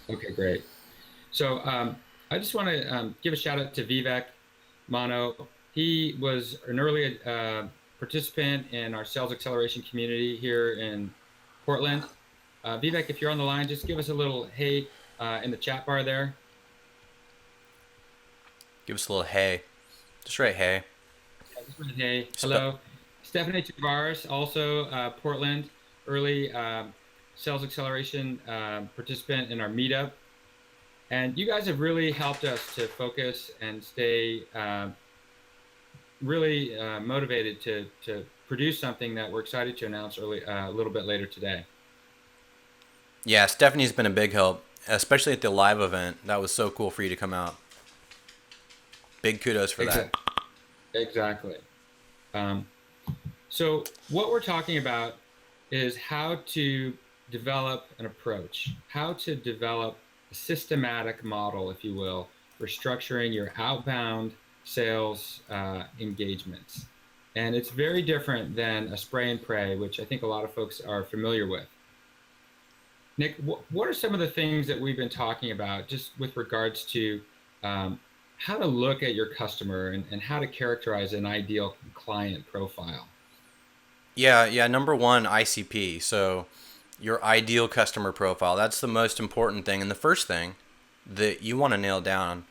Okay, great. So I just want to give a shout out to Vivek Mano. He was an early participant in our sales acceleration community here in Portland. Vivek, if you're on the line, just give us a little hey in the chat bar there. Give us a little hey. Just write hey. Yeah, just wanted, hey, Spe- hello. Stephanie Tavares, also Portland, early sales acceleration participant in our meetup. And you guys have really helped us to focus and stay really motivated to produce something that we're excited to announce a little bit later today. yeah, Stephanie's been a big help, especially at the live event. That was so cool for you to come out. Big kudos for that. Exactly. Exactly. Um, so what we're talking about is how to develop an approach, how to develop a systematic model, if you will, for structuring your outbound sales engagements. And it's very different than a spray and pray, which I think a lot of folks are familiar with. Nick, what are some of the things that we've been talking about just with regards to um, how to look at your customer and how to characterize an ideal client profile? Yeah. Number one, ICP. So your ideal customer profile. That's the most important thing and the first thing that you want to nail down.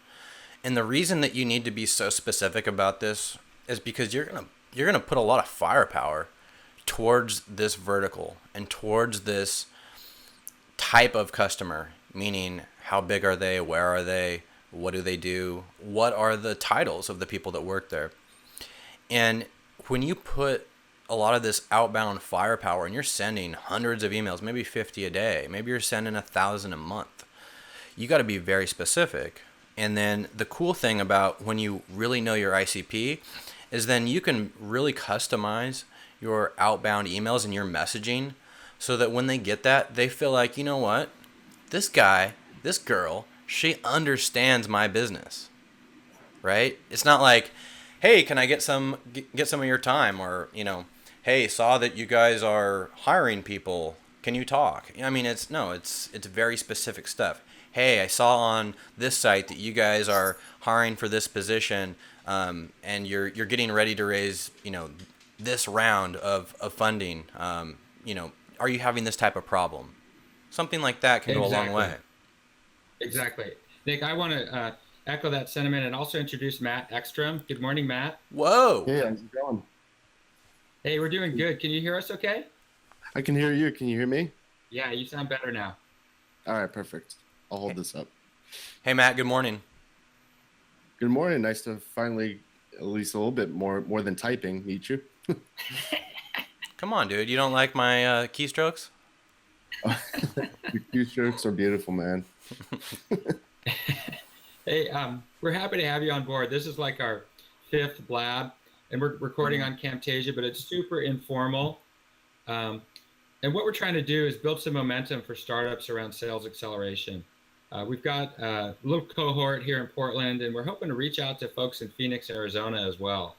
And the reason that you need to be so specific about this is because you're gonna put a lot of firepower towards this vertical and towards this type of customer, meaning how big are they, where are they, what do they do, what are the titles of the people that work there. And when you put a lot of this outbound firepower and you're sending hundreds of emails, maybe 50 a day, maybe you're sending 1,000 a month, you got to be very specific. And then the cool thing about when you really know your ICP is then you can really customize your outbound emails and your messaging so that when they get that, they feel like, you know what? This guy, this girl, she understands my business, right? It's not like, hey, can I get some of your time, or hey, saw that you guys are hiring people. Can you talk? I mean, it's no, it's very specific stuff. Hey, I saw on this site that you guys are hiring for this position, and you're getting ready to raise this round of funding. Are you having this type of problem? Something like that can go a long Exactly. way. Exactly. Nick, I want to echo that sentiment and also introduce Matt Ekstrom. Good morning, Matt. Whoa. Hey, how's it going? Hey, we're doing good. Can you hear us okay? I can hear you. Can you hear me? Yeah, you sound better now. All right, perfect. I'll hold this up. Hey, Matt. Good morning. Good morning. Nice to finally, at least a little bit more than typing, meet you. Come on, dude. You don't like my keystrokes? Your cue strokes are beautiful, man. Hey, we're happy to have you on board. This is like our fifth blab, and we're recording on Camtasia, but it's super informal. Um, and what we're trying to do is build some momentum for startups around sales acceleration. We've got a little cohort here in Portland, and we're hoping to reach out to folks in Phoenix, Arizona as well.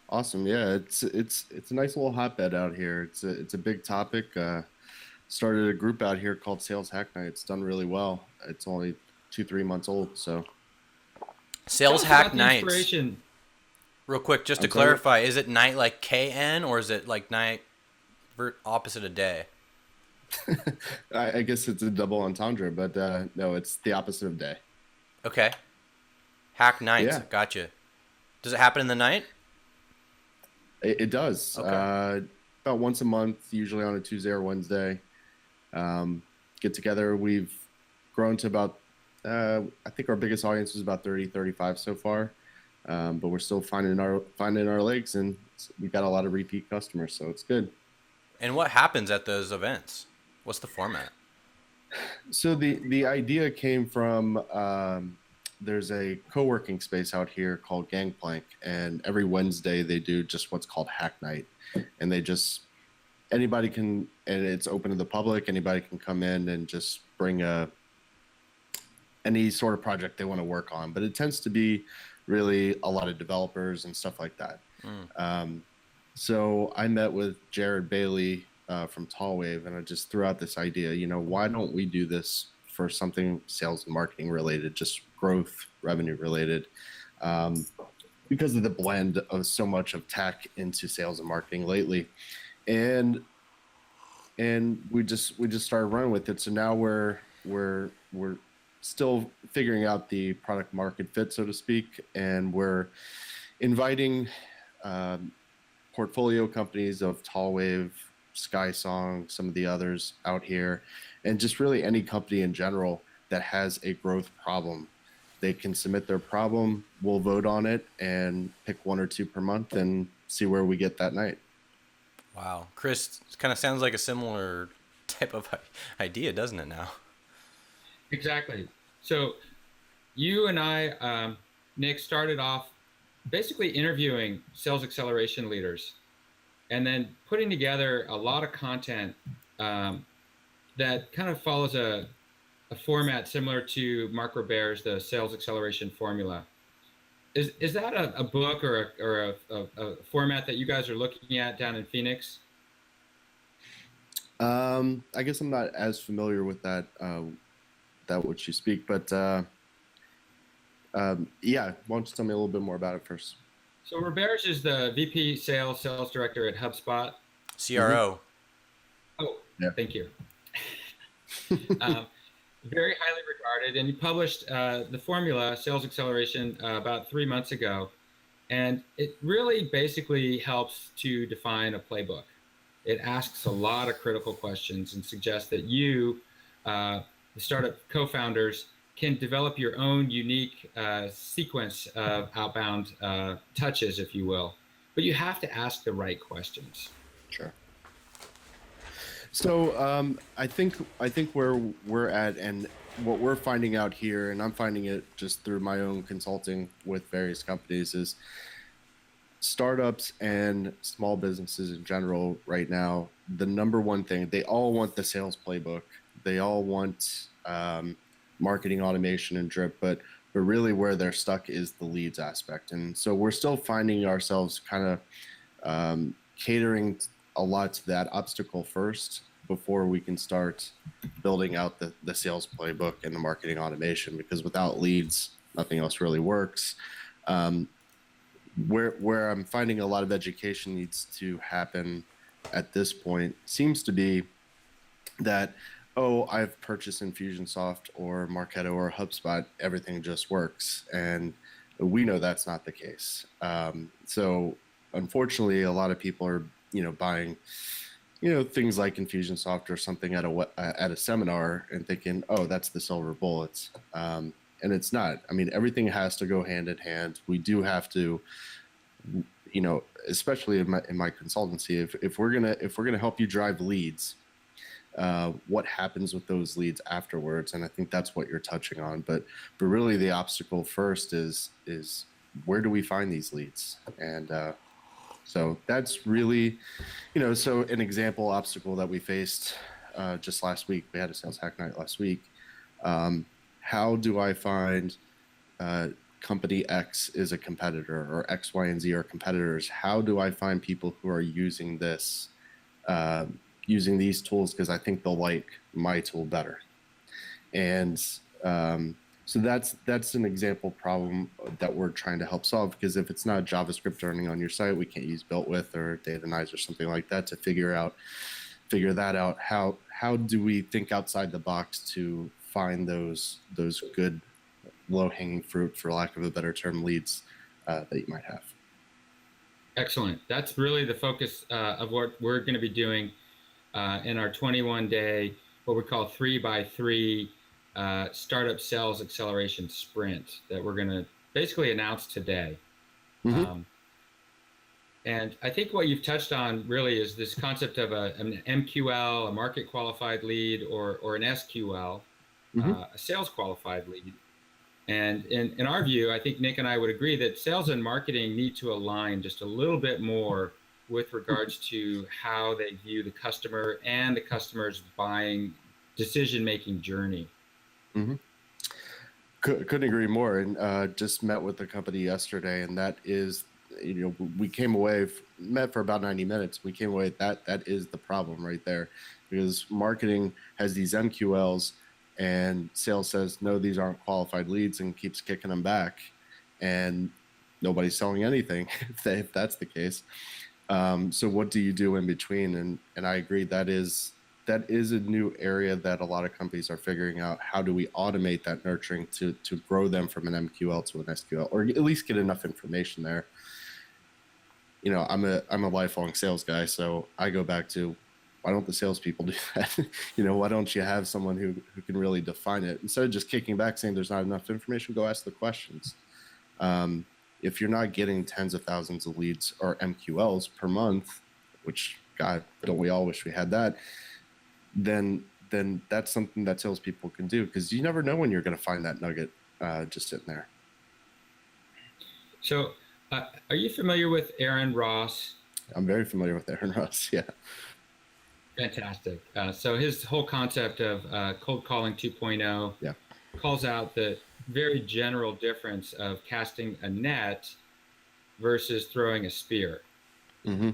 Awesome. Yeah, it's a nice little hotbed out here. It's a big topic. Started a group out here called Sales Hack Night. It's done really well. It's only 2-3 months old, so Tell Sales us Hack about the Nights. inspiration. Real quick, just to I'm sorry. clarify, is it night like KN or is it like night opposite of day? I guess it's a double entendre, but no, it's the opposite of day. Okay. Hack Nights. Yeah, Gotcha. Does it happen in the night? it does. Okay. About once a month, usually on a Tuesday or Wednesday. Get together. We've grown to about, I think our biggest audience is about 30, 35 so far. But we're still finding our legs, and we've got a lot of repeat customers, so it's good. And what happens at those events? What's the format? So the idea came from there's a co-working space out here called Gangplank, and every Wednesday they do just what's called Hack Night, and they just anybody can, and it's open to the public. Anybody can come in and just bring any sort of project they want to work on, but it tends to be really a lot of developers and stuff like that. Mm. Um, so I met with Jared Bailey from Tallwave, and I just threw out this idea. Why don't we do this for something sales and marketing related, just growth, revenue related, because of the blend of so much of tech into sales and marketing lately. And we just started running with it. So now we're still figuring out the product market fit, so to speak, and we're inviting portfolio companies of Tallwave, SkySong, some of the others out here, and just really any company in general that has a growth problem. They can submit their problem, we'll vote on it and pick 1 or 2 per month and see where we get that night. Wow. Chris, it kind of sounds like a similar type of idea, doesn't it now? Exactly. So you and I, Nick, started off basically interviewing sales acceleration leaders and then putting together a lot of content that kind of follows a format similar to Mark Robert's The Sales Acceleration Formula. Is that a book or a format that you guys are looking at down in Phoenix? I guess I'm not as familiar with that which you speak, but yeah, why don't you tell me a little bit more about it first? So Roberts is the VP sales director at HubSpot. CRO. Oh, yeah. Thank you. Very highly regarded, and he published the formula, Sales Acceleration, about 3 months ago. And it really basically helps to define a playbook. It asks a lot of critical questions and suggests that you, the startup co-founders, can develop your own unique sequence of outbound touches, if you will. But you have to ask the right questions. Sure. So I think where we're at and what we're finding out here, and I'm finding it just through my own consulting with various companies, is startups and small businesses in general right now, the number one thing, they all want the sales playbook. They all want marketing automation and drip, but really where they're stuck is the leads aspect. And so we're still finding ourselves kind of catering a lot to that obstacle first before we can start building out the sales playbook and the marketing automation, because without leads, nothing else really works. Where I'm finding a lot of education needs to happen at this point seems to be that, oh, I've purchased Infusionsoft or Marketo or HubSpot, everything just works. And we know that's not the case. So unfortunately, a lot of people are, buying, things like Infusionsoft or something at a seminar and thinking, oh, that's the silver bullets. And it's not. I mean, everything has to go hand in hand. We do have to, especially in my consultancy, if we're gonna help you drive leads, what happens with those leads afterwards? And I think that's what you're touching on. But really, the obstacle first is where do we find these leads? And so that's really, so an example obstacle that we faced just last week. We had a sales hack night last week. How do I find company X is a competitor, or X, Y, and Z are competitors? How do I find people who are using this, using these tools, because I think they'll like my tool better? And so that's an example problem that we're trying to help solve, because if it's not JavaScript running on your site, we can't use Built With or Datanyze or something like that to figure that out. How do we think outside the box to find those good low-hanging fruit, for lack of a better term, leads that you might have? Excellent. That's really the focus of what we're going to be doing in our 21-day, what we call 3x3 startup sales acceleration sprint that we're going to basically announce today. Mm-hmm. And I think what you've touched on really is this concept of an MQL, a market qualified lead, or an SQL, mm-hmm. A sales qualified lead. And in our view, I think Nick and I would agree that sales and marketing need to align just a little bit more with regards to how they view the customer and the customer's buying decision-making journey. Mm-hmm. Couldn't agree more. And just met with the company yesterday, and that is, we came away, met for about 90 minutes. We came away, that is the problem right there, because marketing has these MQLs, and sales says, no, these aren't qualified leads, and keeps kicking them back, and nobody's selling anything if that's the case. So what do you do in between? And I agree, that is a new area that a lot of companies are figuring out. How do we automate that nurturing to grow them from an MQL to an SQL, or at least get enough information there? I'm a lifelong sales guy, so I go back to, why don't the salespeople do that? Why don't you have someone who can really define it, instead of just kicking back saying there's not enough information? Go ask the questions. If you're not getting tens of thousands of leads or MQLs per month, which, God, don't we all wish we had that, then that's something that salespeople can do, because you never know when you're going to find that nugget just sitting there. So are you familiar with Aaron Ross? I'm very familiar with Aaron Ross, yeah. Fantastic. So his whole concept of cold calling 2.0 yeah. calls out the very general difference of casting a net versus throwing a spear. Mm-hmm.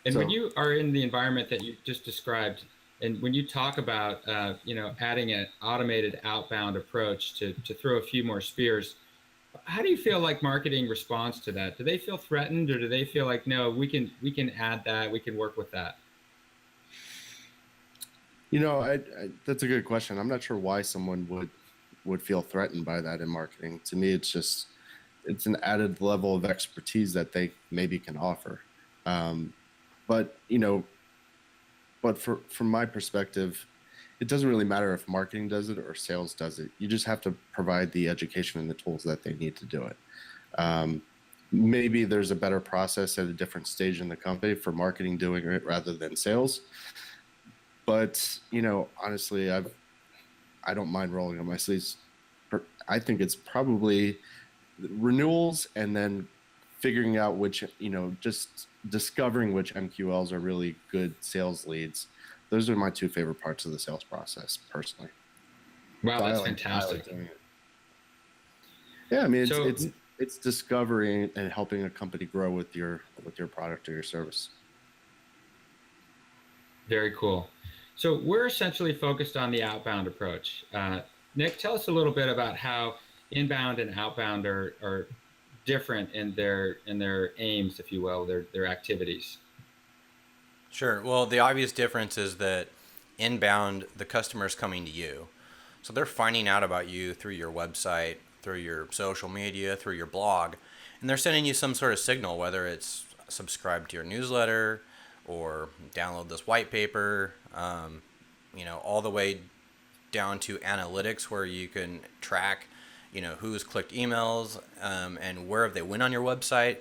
And when you are in the environment that you just described, and when you talk about adding an automated outbound approach to throw a few more spears, how do you feel like marketing responds to that? Do they feel threatened, or do they feel like, no, we can add that, we can work with that? That's a good question. I'm not sure why someone would feel threatened by that in marketing. To me, it's an added level of expertise that they maybe can offer. But from my perspective, it doesn't really matter if marketing does it or sales does it. You just have to provide the education and the tools that they need to do it. Maybe there's a better process at a different stage in the company for marketing doing it rather than sales. But, honestly, I don't mind rolling up my sleeves. I think it's probably renewals, and then figuring out which, just discovering which MQLs are really good sales leads. Those are my two favorite parts of the sales process, personally. Wow, that's fantastic. Yeah, I mean, it's discovering and helping a company grow with your product or your service. Very cool. So we're essentially focused on the outbound approach. Nick, tell us a little bit about how inbound and outbound are different in their aims, if you will, their activities. Sure. Well, the obvious difference is that inbound, the customer's coming to you. So they're finding out about you through your website, through your social media, through your blog, and they're sending you some sort of signal, whether it's subscribe to your newsletter or download this white paper, all the way down to analytics, where you can track, who's clicked emails and where have they went on your website.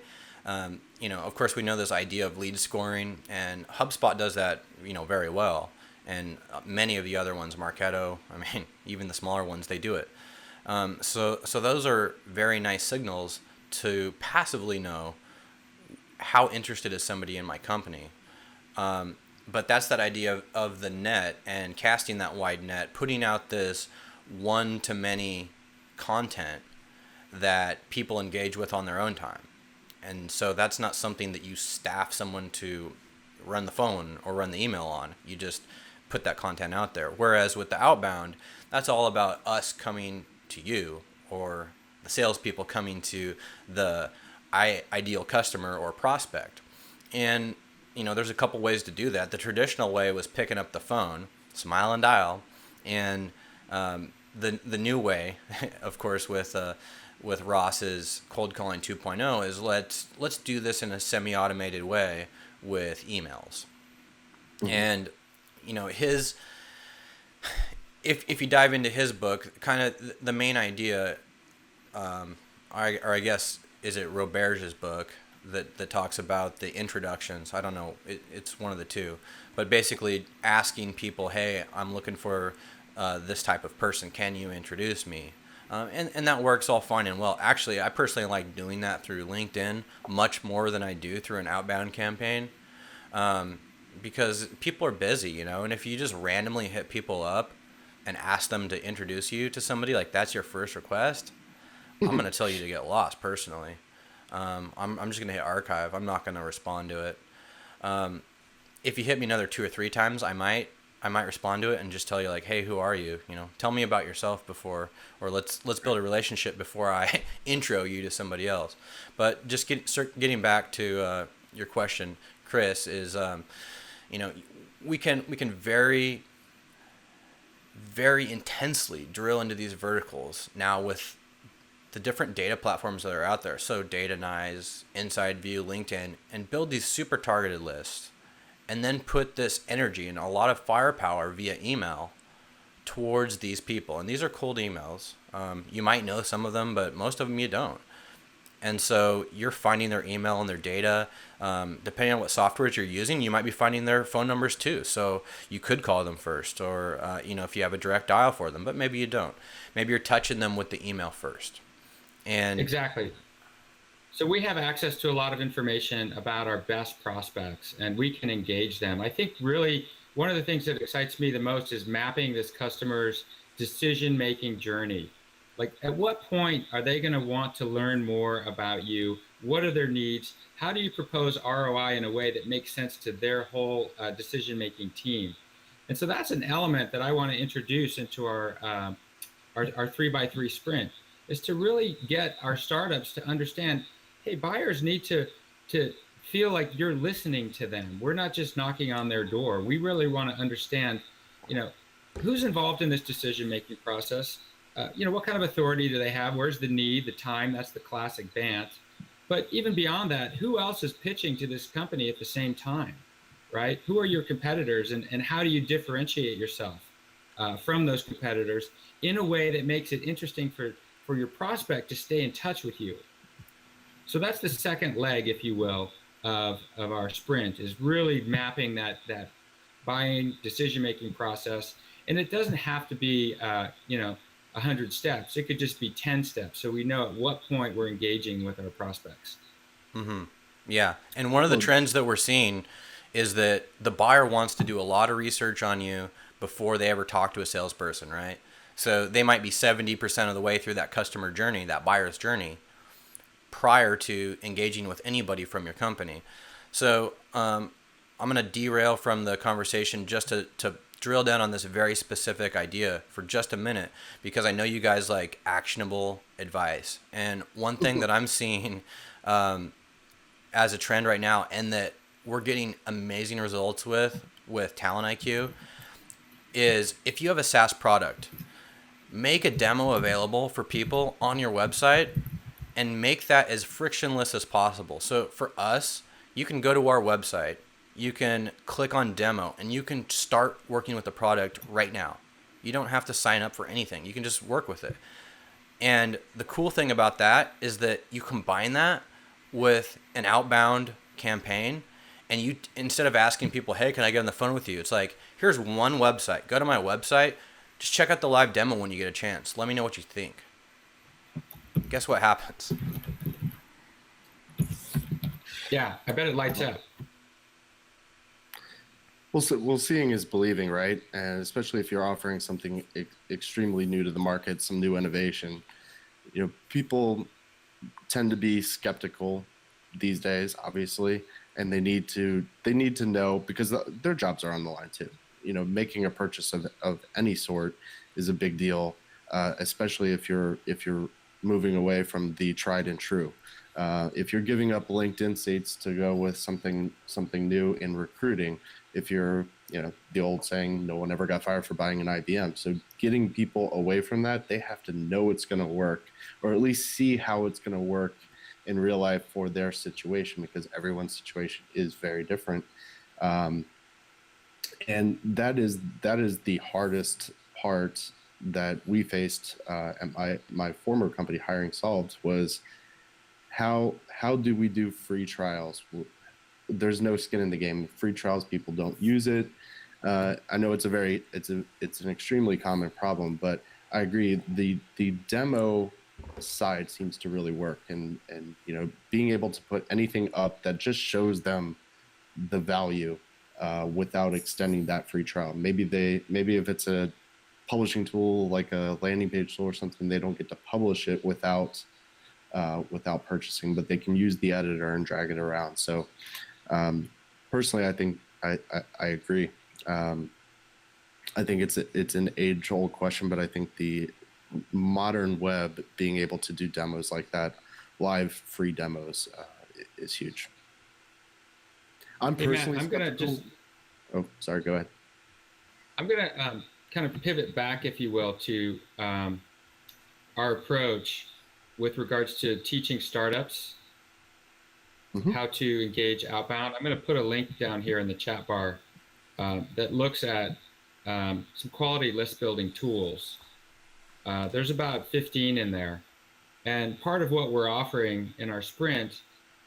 Of course, we know this idea of lead scoring, and HubSpot does that, very well. And many of the other ones, Marketo, even the smaller ones, they do it. So those are very nice signals to passively know how interested is somebody in my company. But that's that idea of the net and casting that wide net, putting out this one-to-many content that people engage with on their own time. And so that's not something that you staff someone to run the phone or run the email on. You just put that content out there. Whereas with the outbound, that's all about us coming to you, or the salespeople coming to the ideal customer or prospect. And there's a couple ways to do that. The traditional way was picking up the phone, smile and dial, and the new way, of course, with Ross's cold calling 2.0 is let's do this in a semi-automated way with emails. Mm-hmm. And his, if you dive into his book, kind of the main idea, or I guess, is it Roberge's book that talks about the introductions? I don't know, it's one of the two, but basically asking people, hey, I'm looking for this type of person, can you introduce me? And that works all fine and well. Actually, I personally like doing that through LinkedIn much more than I do through an outbound campaign, because people are busy, and if you just randomly hit people up and ask them to introduce you to somebody, like that's your first request, I'm going to tell you to get lost personally. I'm just going to hit archive. I'm not going to respond to it. If you hit me another 2 or 3 times, I might. I might respond to it and just tell you like, hey, who are you? Tell me about yourself before, or let's build a relationship before I intro you to somebody else. But just getting back to your question, Chris, is we can very very intensely drill into these verticals now with the different data platforms that are out there. So Data Nice, Inside View, LinkedIn, and build these super targeted lists, and then put this energy and a lot of firepower via email towards these people. And these are cold emails. You might know some of them, but most of them you don't. And so you're finding their email and their data. Depending on what softwares you're using, you might be finding their phone numbers too. So you could call them first, or if you have a direct dial for them, but maybe you don't. Maybe you're touching them with the email first. And Exactly. So we have access to a lot of information about our best prospects, and we can engage them. I think really one of the things that excites me the most is mapping this customer's decision-making journey. Like, at what point are they going to want to learn more about you? What are their needs? How do you propose ROI in a way that makes sense to their whole decision-making team? And so that's an element that I want to introduce into our 3x3 sprint, is to really get our startups to understand, hey, buyers need to feel like you're listening to them. We're not just knocking on their door. We really want to understand, who's involved in this decision-making process. What kind of authority do they have? Where's the need, the time? That's the classic BANT. But even beyond that, who else is pitching to this company at the same time, right? Who are your competitors, and how do you differentiate yourself from those competitors in a way that makes it interesting for your prospect to stay in touch with you? So that's the second leg, if you will, of our sprint, is really mapping that buying decision-making process. And it doesn't have to be, 100 steps. It could just be 10 steps. So we know at what point we're engaging with our prospects. Mm-hmm. Yeah. And one of the trends that we're seeing is that the buyer wants to do a lot of research on you before they ever talk to a salesperson, right? So they might be 70% of the way through that customer journey, that buyer's journey, prior to engaging with anybody from your company. So I'm going to derail from the conversation just to drill down on this very specific idea for just a minute, because I know you guys like actionable advice. And one thing that I'm seeing as a trend right now, and that we're getting amazing results with Talent IQ, is if you have a SaaS product, make a demo available for people on your website and make that as frictionless as possible. So for us, you can go to our website, you can click on demo, and you can start working with the product right now. You don't have to sign up for anything. You can just work with it. And the cool thing about that is that you combine that with an outbound campaign, and you, instead of asking people, hey, can I get on the phone with you? It's like, here's one website. Go to my website. Just check out the live demo when you get a chance. Let me know what you think. Guess what happens? Yeah, I bet it lights up. Well, seeing is believing, right? And especially if you're offering something extremely new to the market, some new innovation, people tend to be skeptical these days, obviously, and they need to know, because their jobs are on the line too. Making a purchase of any sort is a big deal, especially if you're moving away from the tried and true. If you're giving up LinkedIn seats to go with something new in recruiting, if you're, the old saying, no one ever got fired for buying an IBM. So getting people away from that, they have to know it's going to work, or at least see how it's going to work in real life for their situation, because everyone's situation is very different. And that is the hardest part that we faced at my former company, Hiring Solved, was how do we do free trials? There's no skin in the game. Free trials, people don't use it. I know it's an extremely common problem, but I agree the demo side seems to really work, and being able to put anything up that just shows them the value without extending that free trial. Maybe if it's a publishing tool like a landing page tool or something, they don't get to publish it without purchasing, but they can use the editor and drag it around. So personally, I think I agree. I think it's an age-old question, but I think the modern web being able to do demos like that, live free demos, is huge. I'm Hey Matt, personally skeptical. Oh, sorry. Go ahead. I'm gonna kind of pivot back, if you will, to our approach with regards to teaching startups Mm-hmm. how to engage outbound. I'm going to put a link down here in the chat bar that looks at some quality list building tools. There's about 15 in there. And part of what we're offering in our sprint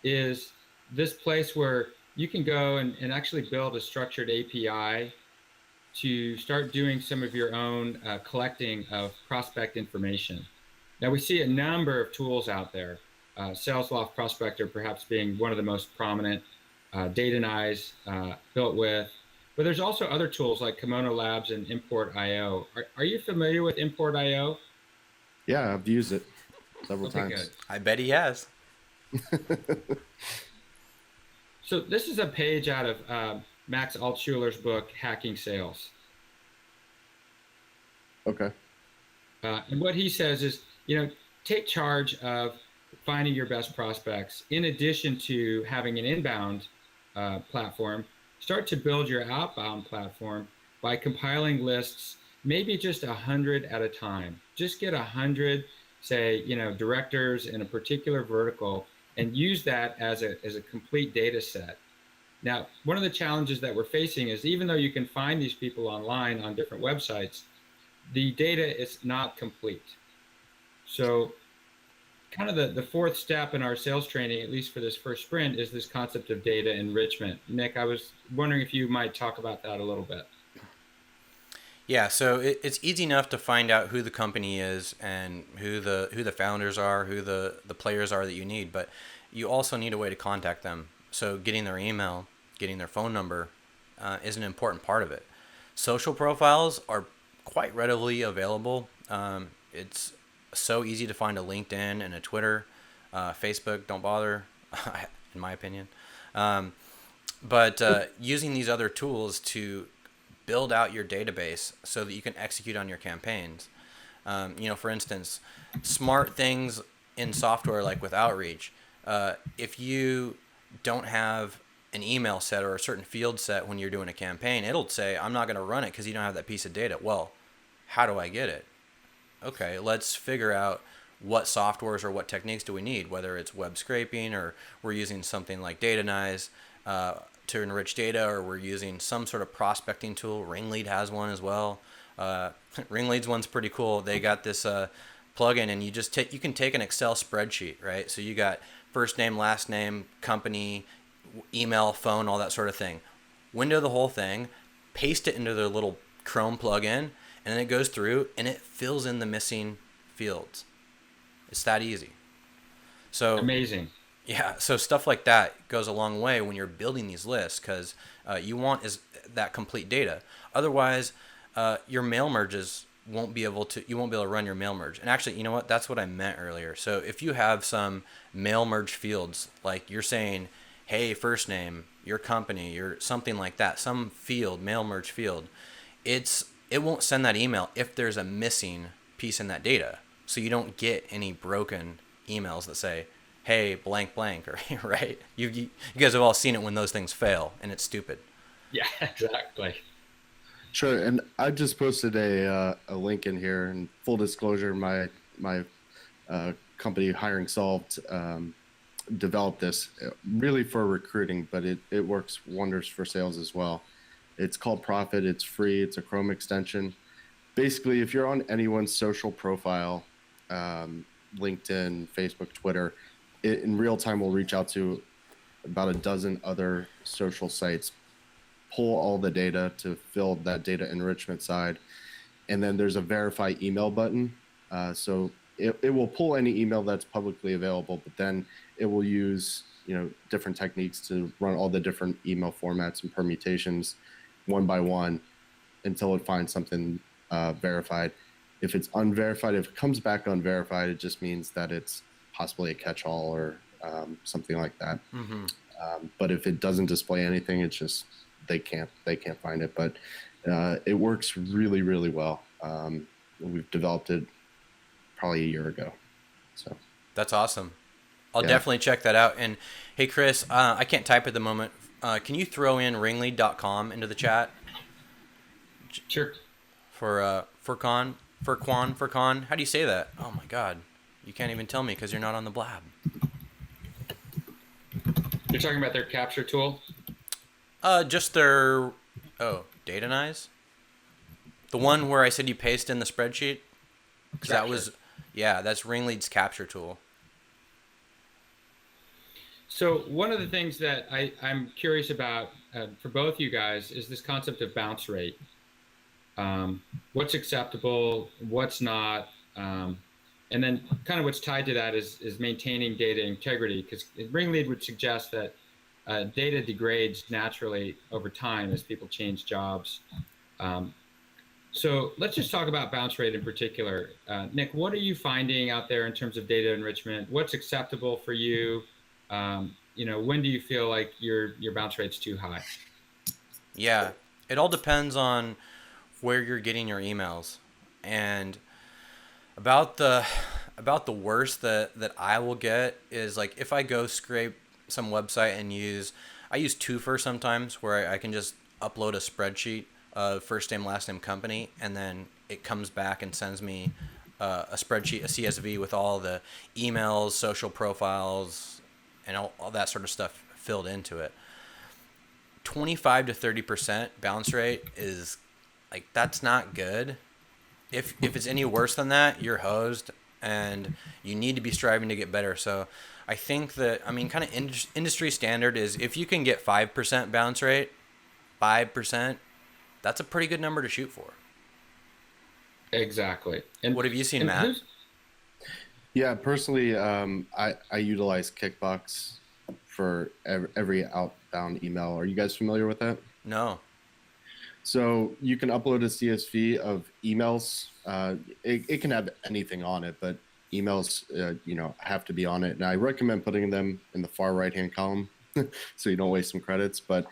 is this place where you can go and actually build a structured API to start doing some of your own collecting of prospect information. Now, we see a number of tools out there, SalesLoft Prospector perhaps being one of the most prominent, Datanyze built with, but there's also other tools like Kimono Labs and Import.io. Are you familiar with Import.io? Yeah, I've used it several Okay, times. good. I bet he has. So this is a page out of Max Altschuler's book, Hacking Sales. Okay. And what he says is, take charge of finding your best prospects. In addition to having an inbound platform, start to build your outbound platform by compiling lists, maybe just 100 at a time. Just get 100, say, directors in a particular vertical, and use that as a complete data set. Now, one of the challenges that we're facing is even though you can find these people online on different websites, the data is not complete. So kind of the fourth step in our sales training, at least for this first sprint, is this concept of data enrichment. Nick, I was wondering if you might talk about that a little bit. Yeah, so it's easy enough to find out who the company is and who the founders are, who the players are that you need, but you also need a way to contact them. So getting their email, getting their phone number is an important part of it. Social profiles are quite readily available. It's so easy to find a LinkedIn and a Twitter. Facebook, don't bother, in my opinion. But using these other tools to build out your database so that you can execute on your campaigns. For instance, smart things in software like with Outreach. If you don't have an email set or a certain field set when you're doing a campaign, it'll say, I'm not going to run it because you don't have that piece of data. Well, how do I get it? Okay, let's figure out what softwares or what techniques do we need, whether it's web scraping or we're using something like Datanyze to enrich data, or we're using some sort of prospecting tool. Ringlead has one as well. Ringlead's one's pretty cool. They got this plugin, and you can take an Excel spreadsheet, right? So you got first name, last name, company, email, phone, all that sort of thing. Window the whole thing, paste it into their little Chrome plugin, and then it goes through and it fills in the missing fields. It's that easy. So Amazing. Yeah, so stuff like that goes a long way when you're building these lists, because you want is that complete data. Otherwise, your mail merges won't be able to. You won't be able to run your mail merge. And actually, you know what? That's what I meant earlier. So if you have some mail merge fields, like you're saying, hey, first name, your company, your something like that, some field, mail merge field, it won't send that email if there's a missing piece in that data. So you don't get any broken emails that say, hey, blank, blank, or right? You guys have all seen it when those things fail, and it's stupid. Yeah, exactly. Sure, and I just posted a link in here. And full disclosure, my company Hiring Solved developed this really for recruiting, but it works wonders for sales as well. It's called Profit. It's free. It's a Chrome extension. Basically, if you're on anyone's social profile, LinkedIn, Facebook, Twitter, in real time we'll reach out to about a dozen other social sites, pull all the data to fill that data enrichment side, and then there's a verify email button. So it will pull any email that's publicly available, but then it will use different techniques to run all the different email formats and permutations one by one until it finds something verified. If it's unverified, if it comes back unverified, it just means that it's possibly a catch-all or something like that. Mm-hmm. But if it doesn't display anything, it's just they can't find it. But It works really, really well. We've developed it probably a year ago. So That's awesome. I'll yeah, definitely check that out. And hey, Chris, I can't type at the moment. Can you throw in ringlead.com into the chat Sure. for Furqan? How do you say that? Oh my God, you can't even tell me because you're not on the blab. You're talking about their capture tool? Just their Datanyze, the one where I said you paste in the spreadsheet, because that Capture. was, yeah, that's Ringlead's capture tool. So one of the things that I'm curious about for both you guys is this concept of bounce rate. What's acceptable, what's not, and then kind of what's tied to that is maintaining data integrity, because Ringlead would suggest that data degrades naturally over time as people change jobs. So let's just talk about bounce rate in particular. Nick, what are you finding out there in terms of data enrichment? What's acceptable for you? When do you feel like your bounce rate's too high? Yeah, it all depends on where you're getting your emails, and about the worst that I will get is like if I go scrape some website and I use Twofer sometimes where I can just upload a spreadsheet of first name last name company, and then it comes back and sends me a spreadsheet, a CSV with all the emails, social profiles, and all that sort of stuff filled into it. 25 to 30% bounce rate is like, that's not good. If it's any worse than that, you're hosed, and you need to be striving to get better. So I think that, I mean, kind of industry standard is if you can get 5% bounce rate, 5%, that's a pretty good number to shoot for. Exactly. What have you seen, And Matt? who's yeah. Personally, I utilize Kickbox for every outbound email. Are you guys familiar with that? No. So you can upload a CSV of emails. It can have anything on it, but emails, have to be on it. And I recommend putting them in the far right-hand column so you don't waste some credits. But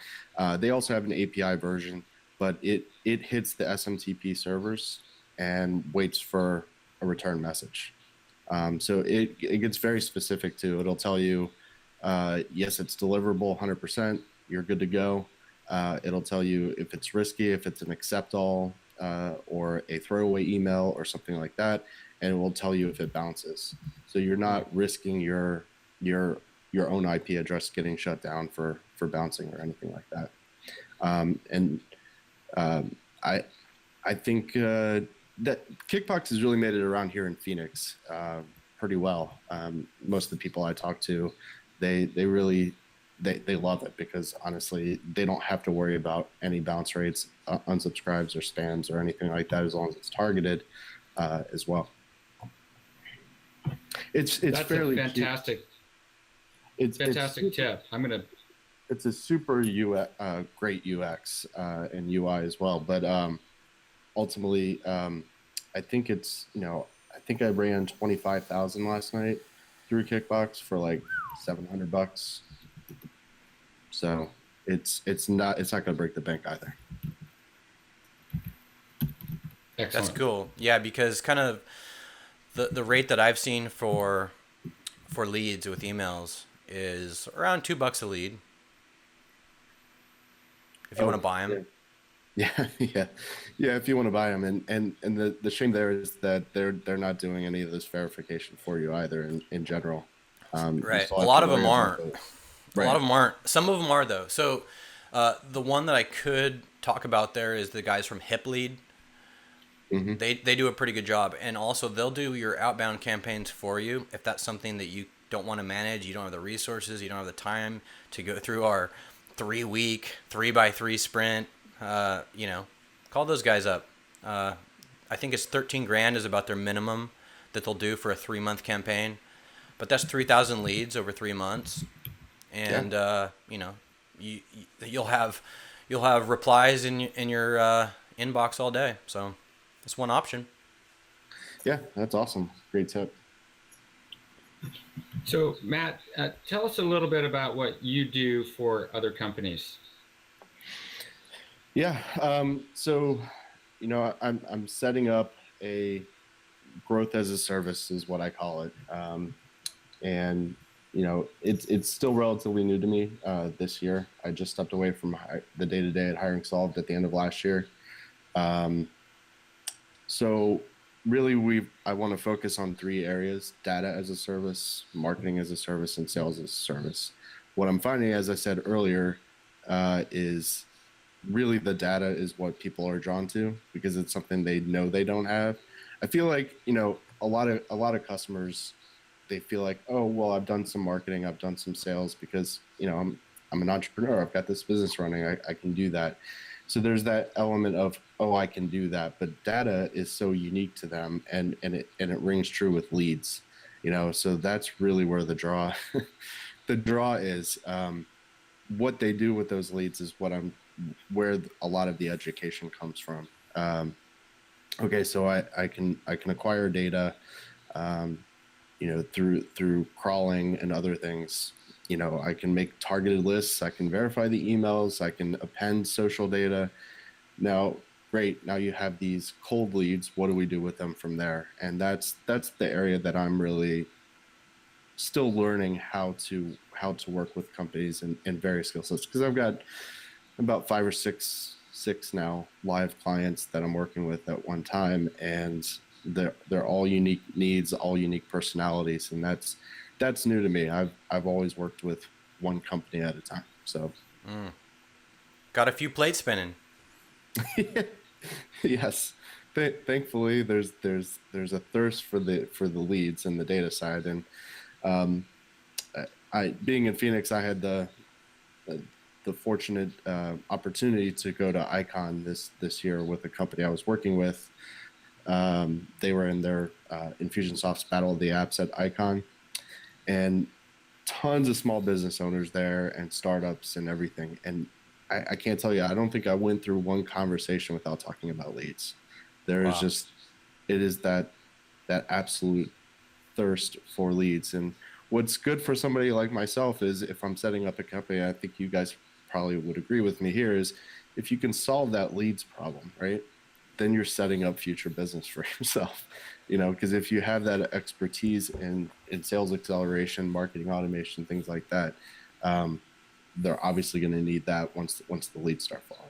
they also have an API version, but it hits the SMTP servers and waits for a return message. So it gets very specific too. It'll tell you, yes, it's deliverable 100%. You're good to go. It'll tell you if it's risky, if it's an accept all, or a throwaway email or something like that, and it will tell you if it bounces. So you're not risking your own IP address getting shut down for bouncing or anything like that. And I think that Kickbox has really made it around here in Phoenix pretty well. Most of the people I talk to, they really they love it because honestly, they don't have to worry about any bounce rates, unsubscribes or spams or anything like that, as long as it's targeted as well. It's That's fairly a fantastic, fantastic tip. It's a super great UX and UI as well, but ultimately, I think I think I ran 25,000 last night through Kickbox for like $700. So it's not going to break the bank either. Excellent. That's cool. Yeah, because kind of the rate that I've seen for leads with emails is around $2 a lead. If you want to buy them. Yeah, yeah. If you want to buy them, and the shame there is that they're not doing any of this verification for you either. In general, Right. A lot of them aren't. Right. A lot of them aren't. Some of them are though. So the one that I could talk about there is the guys from HipLead. Mm-hmm. They do a pretty good job, and also they'll do your outbound campaigns for you if that's something that you don't want to manage. You don't have the resources. You don't have the time to go through our 3-week 3x3 sprint. Call those guys up. I think it's 13 grand is about their minimum that they'll do for a 3-month campaign, but that's 3,000 leads over 3 months, and you'll have replies in your inbox all day. So that's one option. Yeah, that's awesome. Great tip. So Matt, tell us a little bit about what you do for other companies. Yeah. So, I'm setting up a growth as a service is what I call it. And it's still relatively new to me this year. I just stepped away from the day to day at Hiring Solved at the end of last year. Um, so really, I want to focus on three areas: data as a service, marketing as a service, and sales as a service. What I'm finding, as I said earlier, is really the data is what people are drawn to because it's something they know they don't have. I feel like a lot of customers, they feel like, oh well, I've done some marketing, I've done some sales because I'm an entrepreneur, I've got this business running, I can do that. So there's that element of, oh, I can do that, but data is so unique to them, and it rings true with leads. So that's really where the draw the draw is. What they do with those leads is where a lot of the education comes from. Okay, so I can acquire data, um, through crawling and other things. I can make targeted lists, I can verify the emails, I can append social data. Now, great, now you have these cold leads. What do we do with them from there? And that's the area that I'm really still learning how to work with companies in various skill sets, because I've got about five or six now live clients that I'm working with at one time, and they're all unique needs, all unique personalities, and that's new to me. I've always worked with one company at a time. So Got a few plates spinning. yes, thankfully there's a thirst for the leads and the data side. And um, I being in Phoenix, I had the fortunate opportunity to go to Icon this year with a company I was working with. They were in their Infusionsoft's Battle of the Apps at Icon, and tons of small business owners there and startups and everything. And I can't tell you, I don't think I went through one conversation without talking about leads. There is Wow. just, it is that absolute thirst for leads. And what's good for somebody like myself is, if I'm setting up a company, I think you guys probably would agree with me here, is if you can solve that leads problem, right? Then you're setting up future business for yourself. Because if you have that expertise in sales acceleration, marketing automation, things like that, um, they're obviously going to need that once the leads start falling.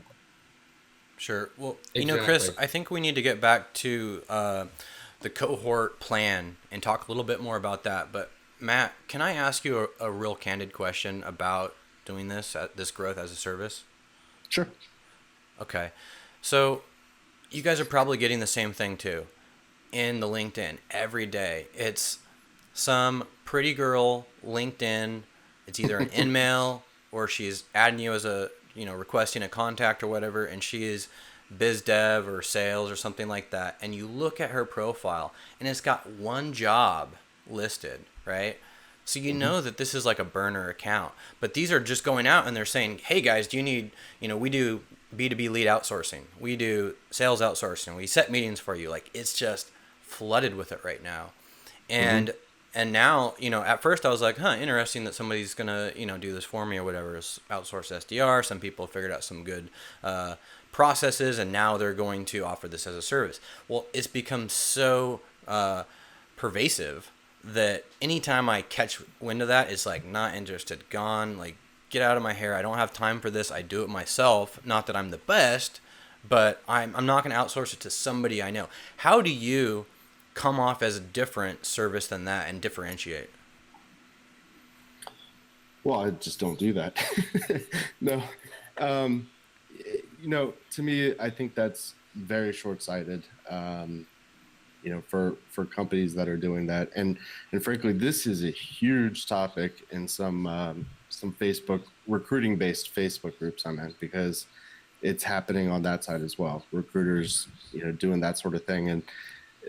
Sure. Well, Chris, Exactly. I think we need to get back to the cohort plan and talk a little bit more about that. But Matt, can I ask you a real candid question about doing this growth as a service? Sure. Okay. So you guys are probably getting the same thing too in the LinkedIn every day. It's some pretty girl LinkedIn. It's either an in-mail or she's adding you as requesting a contact or whatever, and she is biz dev or sales or something like that. And you look at her profile and it's got one job listed, right? So you Hmm. know that this is like a burner account. But these are just going out and they're saying, hey guys, do you need, we do B2B lead outsourcing. We do sales outsourcing. We set meetings for you. Like, it's just flooded with it right now. Hmm. And now, at first I was like, interesting that somebody's going to, do this for me or whatever. Outsource SDR. Some people figured out some good processes, and now they're going to offer this as a service. Well, it's become so pervasive that anytime I catch wind of that, it's like, not interested, gone, like, get out of my hair. I don't have time for this. I do it myself. Not that I'm the best, but I'm not going to outsource it to somebody I know. How do you come off as a different service than that and differentiate? Well, I just don't do that. No. um, to me, I think that's very short-sighted. For companies that are doing that, and frankly, this is a huge topic in some Facebook recruiting-based Facebook groups I'm in, because it's happening on that side as well. Recruiters, doing that sort of thing. And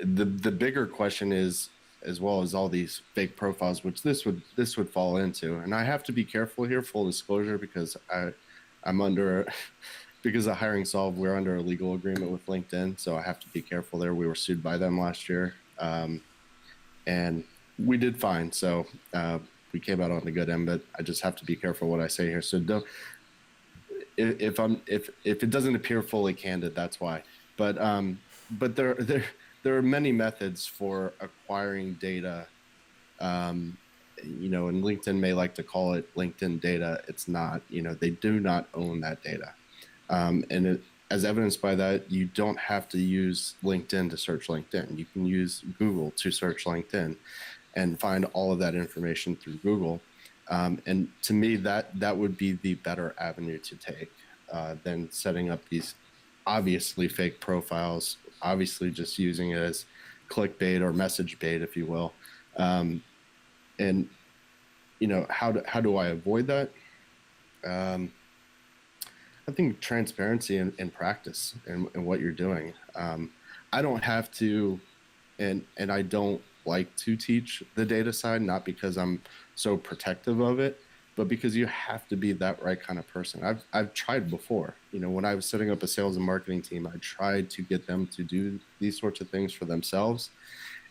the bigger question is, as well as all these fake profiles, which this would fall into. And I have to be careful here, full disclosure, because I'm under because of Hiring Solve, we're under a legal agreement with LinkedIn, so I have to be careful there. We were sued by them last year, and we did fine, so we came out on the good end. But I just have to be careful what I say here. So don't, if it doesn't appear fully candid, that's why. But there are many methods for acquiring data. Um, and LinkedIn may like to call it LinkedIn data. It's not. They do not own that data. As evidenced by that, you don't have to use LinkedIn to search LinkedIn. You can use Google to search LinkedIn and find all of that information through Google. And to me, that would be the better avenue to take than setting up these obviously fake profiles, obviously just using it as clickbait or message bait, if you will. And how do I avoid that? I think transparency and practice and what you're doing. I don't have to, and I don't like to teach the data side, not because I'm so protective of it, but because you have to be that right kind of person. I've tried before. When I was setting up a sales and marketing team, I tried to get them to do these sorts of things for themselves,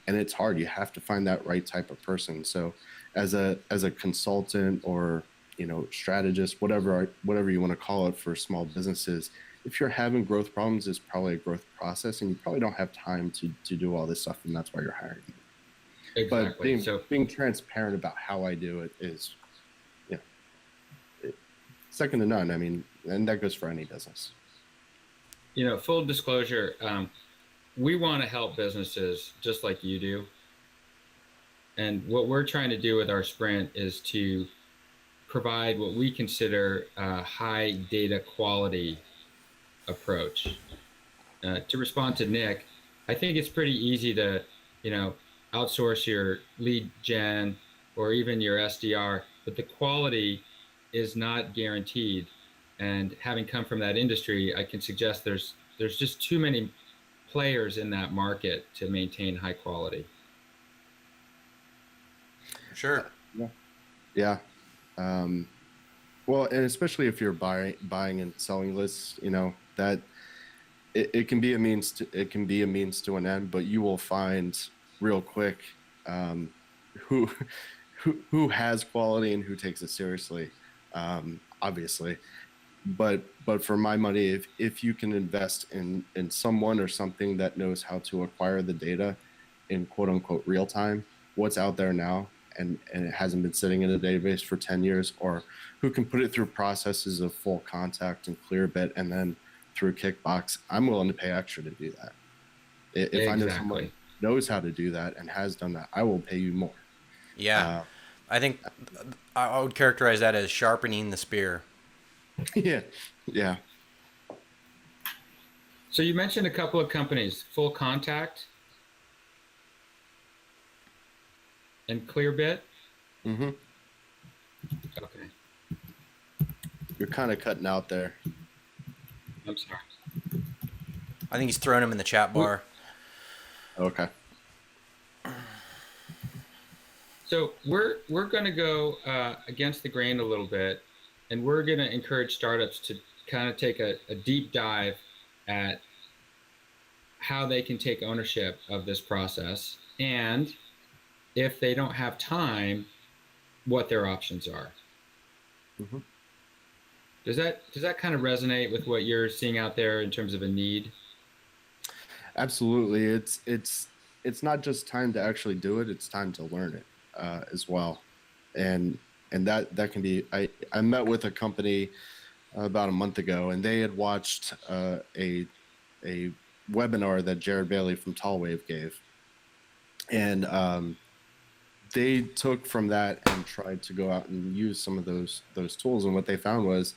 and it's hard. You have to find that right type of person. So as a consultant or strategist, whatever you want to call it for small businesses, if you're having growth problems, it's probably a growth process, and you probably don't have time to do all this stuff, and that's why you're hiring. Exactly. But being transparent about how I do it is, second to none. I mean, and that goes for any business. Full disclosure, we want to help businesses just like you do. And what we're trying to do with our sprint is to provide what we consider a high data quality approach. To respond to Nick, I think it's pretty easy to, outsource your lead gen or even your SDR, but the quality is not guaranteed. And having come from that industry, I can suggest there's just too many players in that market to maintain high quality. Sure. Yeah. Well, and especially if you're buying and selling lists, that it can be a means to an end, but you will find real quick who has quality and who takes it seriously, obviously. But for my money, if you can invest in someone or something that knows how to acquire the data in quote unquote real time, what's out there now, and it hasn't been sitting in a database for 10 years, or who can put it through processes of full contact and Clearbit and then through Kickbox, I'm willing to pay extra to do that. If I know someone knows how to do that and has done that, I will pay you more. Yeah. I think I would characterize that as sharpening the spear. Yeah. So you mentioned a couple of companies, Full Contact and Clearbit. Mm-hmm. Okay. You're kind of cutting out there. I'm sorry. I think he's throwing him in the chat bar. Okay. So we're going to go against the grain a little bit, and we're going to encourage startups to kind of take a deep dive at how they can take ownership of this process, and if they don't have time, what their options are. Mm-hmm. Does that kind of resonate with what you're seeing out there in terms of a need? Absolutely. It's not just time to actually do it; it's time to learn it as well. And that can be. I met with a company about a month ago, and they had watched a webinar that Jared Bailey from Tallwave gave, and they took from that and tried to go out and use some of those tools. And what they found was,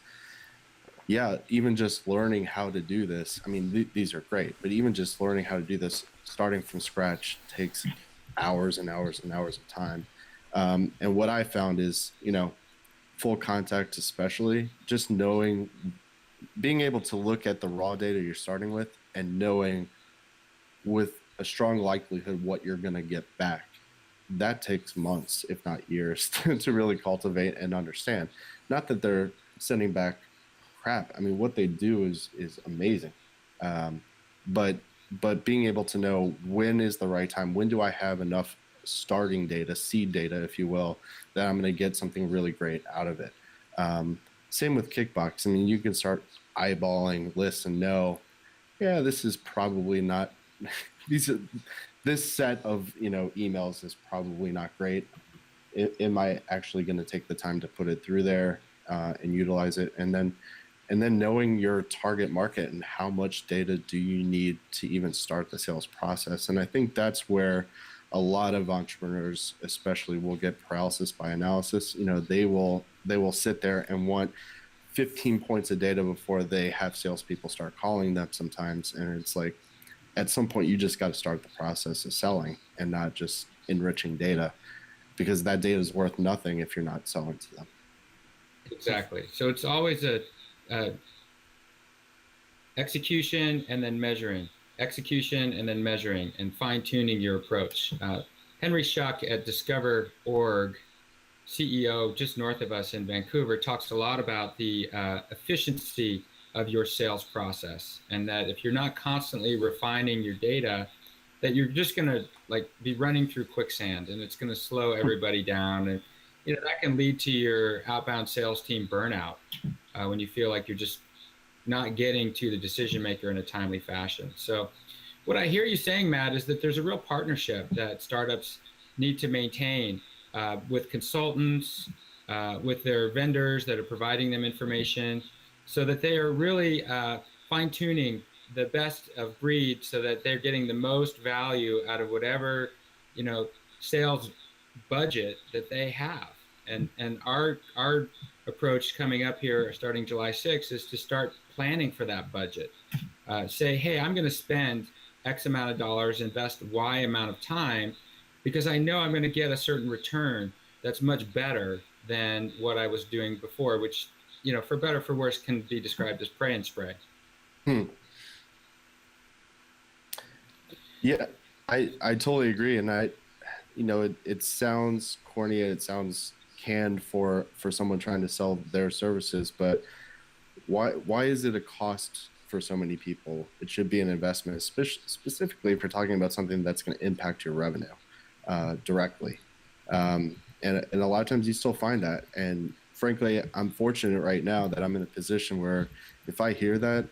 yeah, even just learning how to do this. I mean, these are great, but even just learning how to do this, starting from scratch, takes hours and hours and hours of time. And what I found is, Full Contact, especially, just being able to look at the raw data you're starting with and knowing with a strong likelihood what you're going to get back. That takes months, if not years, to really cultivate and understand. Not that they're sending back crap. I mean, what they do is amazing. But being able to know when is the right time, when do I have enough starting data, seed data, if you will, that I'm going to get something really great out of it. Same with Kickbox. I mean, you can start eyeballing lists and know, yeah, this is probably not these are, this set of emails is probably not great. Am I actually going to take the time to put it through there and utilize it? And then knowing your target market and how much data do you need to even start the sales process. And I think that's where a lot of entrepreneurs, especially, will get paralysis by analysis. They will sit there and want 15 points of data before they have salespeople start calling them sometimes. And it's like, at some point, you just got to start the process of selling and not just enriching data, because that data is worth nothing if you're not selling to them. Exactly. So it's always a execution and then measuring, execution and then measuring, and fine-tuning your approach. Henry Schuck at Discover.org, CEO just north of us in Vancouver, talks a lot about the efficiency of your sales process, and that if you're not constantly refining your data, that you're just going to be running through quicksand, and it's going to slow everybody down. And that can lead to your outbound sales team burnout when you feel like you're just not getting to the decision maker in a timely fashion. So what I hear you saying, Matt, is that there's a real partnership that startups need to maintain with consultants, with their vendors that are providing them information, so that they are really fine-tuning the best of breed, so that they're getting the most value out of whatever sales budget that they have. And our approach coming up here starting July 6th is to start planning for that budget. Say, hey, I'm going to spend X amount of dollars, invest Y amount of time, because I know I'm going to get a certain return that's much better than what I was doing before, which, for better or for worse, can be described as pray and spray. Yeah, I totally agree. And it sounds corny and it sounds canned for someone trying to sell their services, but why is it a cost for so many people? It should be an investment, specifically if you're talking about something that's going to impact your revenue directly. And a lot of times you still find that. And frankly, I'm fortunate right now that I'm in a position where if I hear that,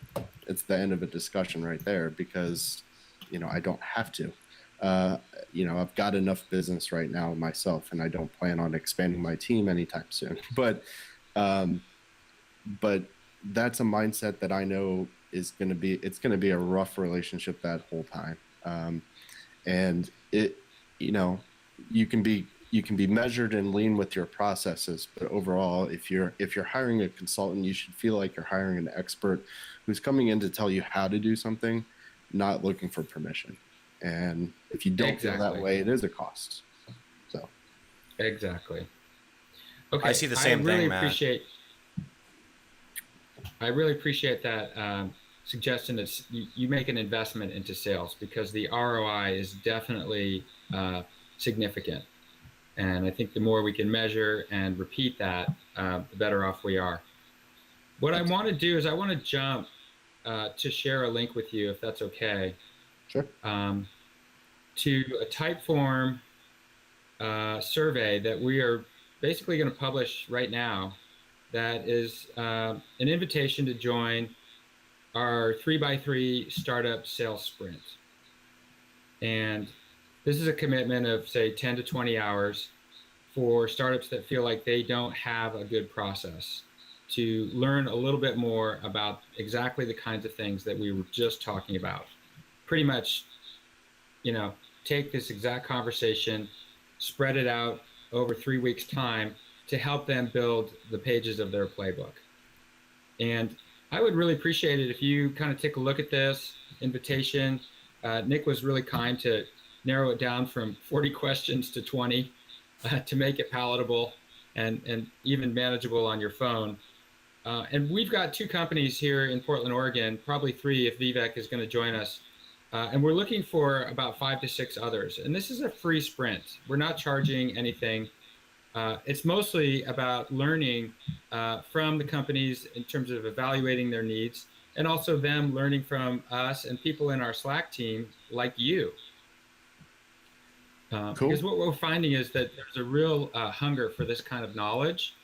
it's the end of a discussion right there, because I don't have to. I've got enough business right now myself, and I don't plan on expanding my team anytime soon. But that's a mindset that I know it's going to be a rough relationship that whole time. And you can be measured and lean with your processes, but overall, if you're hiring a consultant, you should feel like you're hiring an expert who's coming in to tell you how to do something, not looking for permission. And if you don't feel that way, it is a cost. So exactly. Okay, I see the same thing, Matt. I really appreciate that suggestion that you make an investment into sales, because the ROI is definitely significant. And I think the more we can measure and repeat that, the better off we are. What I want to do is I want to jump to share a link with you, if that's okay. Sure. To a Typeform survey that we are basically going to publish right now, that is an invitation to join our 3x3 startup sales sprint. And this is a commitment of, say, 10 to 20 hours for startups that feel like they don't have a good process, to learn a little bit more about exactly the kinds of things that we were just talking about. Pretty much, take this exact conversation, spread it out over 3 weeks' time to help them build the pages of their playbook. And I would really appreciate it if you kind of take a look at this invitation. Nick was really kind to narrow it down from 40 questions to 20 to make it palatable and even manageable on your phone. And we've got 2 companies here in Portland, Oregon, probably 3 if Vivek is going to join us. And we're looking for about 5 to 6 others. And this is a free sprint. We're not charging anything. It's mostly about learning from the companies in terms of evaluating their needs, and also them learning from us and people in our Slack team like you. Cool. Because what we're finding is that there's a real hunger for this kind of knowledge,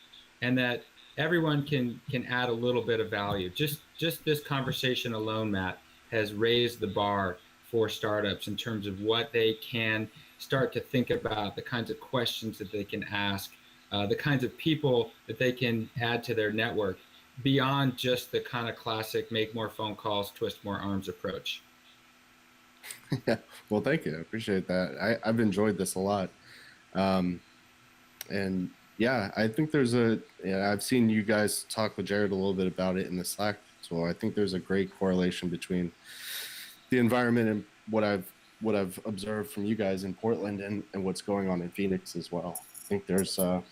and that everyone can add a little bit of value. Just this conversation alone, Matt, has raised the bar for startups in terms of what they can start to think about, the kinds of questions that they can ask, the kinds of people that they can add to their network beyond just the kind of classic make more phone calls, twist more arms approach. Yeah. Well, thank you. I appreciate that. I've enjoyed this a lot. Um, and yeah, I think I've seen you guys talk with Jared a little bit about it in the Slack. So I think there's a great correlation between the environment and what I've observed from you guys in Portland and what's going on in Phoenix as well. I think there's a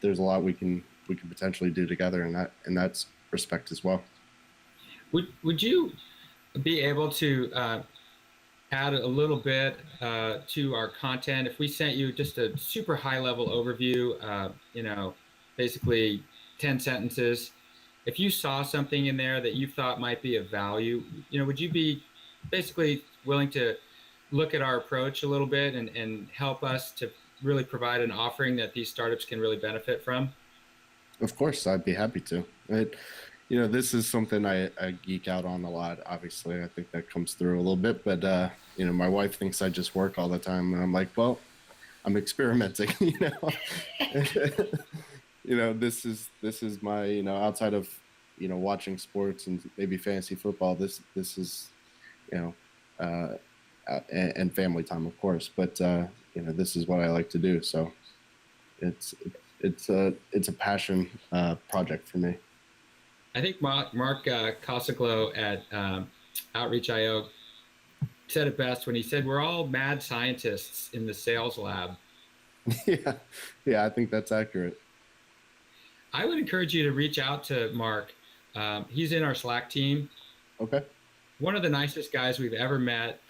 lot we can potentially do together in that respect as well. Would you be able to add a little bit to our content if we sent you just a super high level overview, basically 10 sentences? If you saw something in there that you thought might be of value, would you be basically willing to look at our approach a little bit and help us to really provide an offering that these startups can really benefit from? Of course, I'd be happy to. This is something I geek out on a lot. Obviously, I think that comes through a little bit, but my wife thinks I just work all the time, and I'm like, well, I'm experimenting. This is my outside of watching sports and maybe fantasy football. This is and family time, of course. But this is what I like to do. So it's a passion project for me. I think Mark Cosiclo at Outreach.io said it best when he said, "We're all mad scientists in the sales lab." Yeah, I think that's accurate. I would encourage you to reach out to Mark. He's in our Slack team. Okay. One of the nicest guys we've ever met.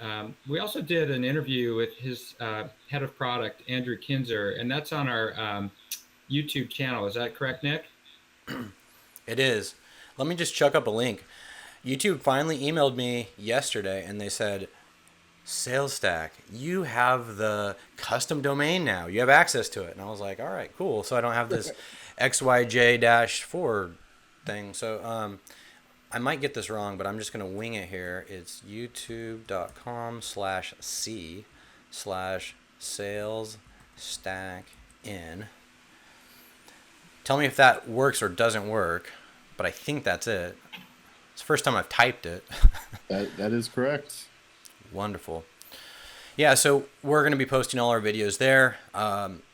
We also did an interview with his head of product, Andrew Kinzer, and that's on our YouTube channel. Is that correct, Nick? It is. Let me just chuck up a link. YouTube finally emailed me yesterday and they said, SalesStack, you have the custom domain now. You have access to it. And I was like, all right, cool. So I don't have this XYJ-4 thing. So I might get this wrong, but I'm just going to wing it here. It's youtube.com/c/salesstackin. Tell me if that works or doesn't work, but I think that's it. It's the first time I've typed it. That is correct. Wonderful. Yeah, so we're going to be posting all our videos there,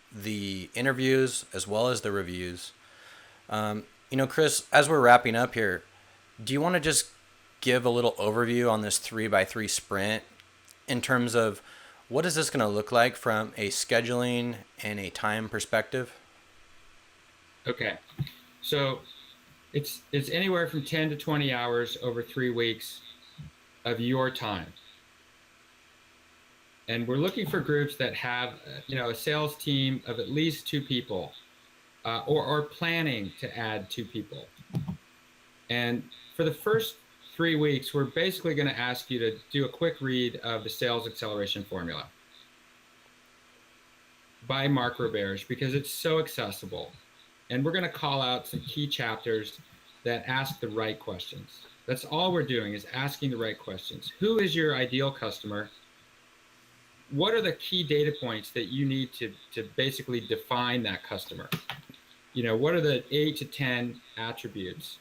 the interviews as well as the reviews. Chris, as we're wrapping up here, do you want to just give a little overview on this 3x3 sprint in terms of what is this going to look like from a scheduling and a time perspective? Okay, so it's anywhere from 10 to 20 hours over 3 weeks of your time. And we're looking for groups that have, a sales team of at least 2 people, or planning to add 2 people. And for the first 3 weeks, we're basically going to ask you to do a quick read of the Sales Acceleration Formula by Mark Roberge because it's so accessible. And we're going to call out some key chapters that ask the right questions. That's all we're doing is asking the right questions. Who is your ideal customer? What are the key data points that you need to basically define that customer? What are the 8 to 10 attributes?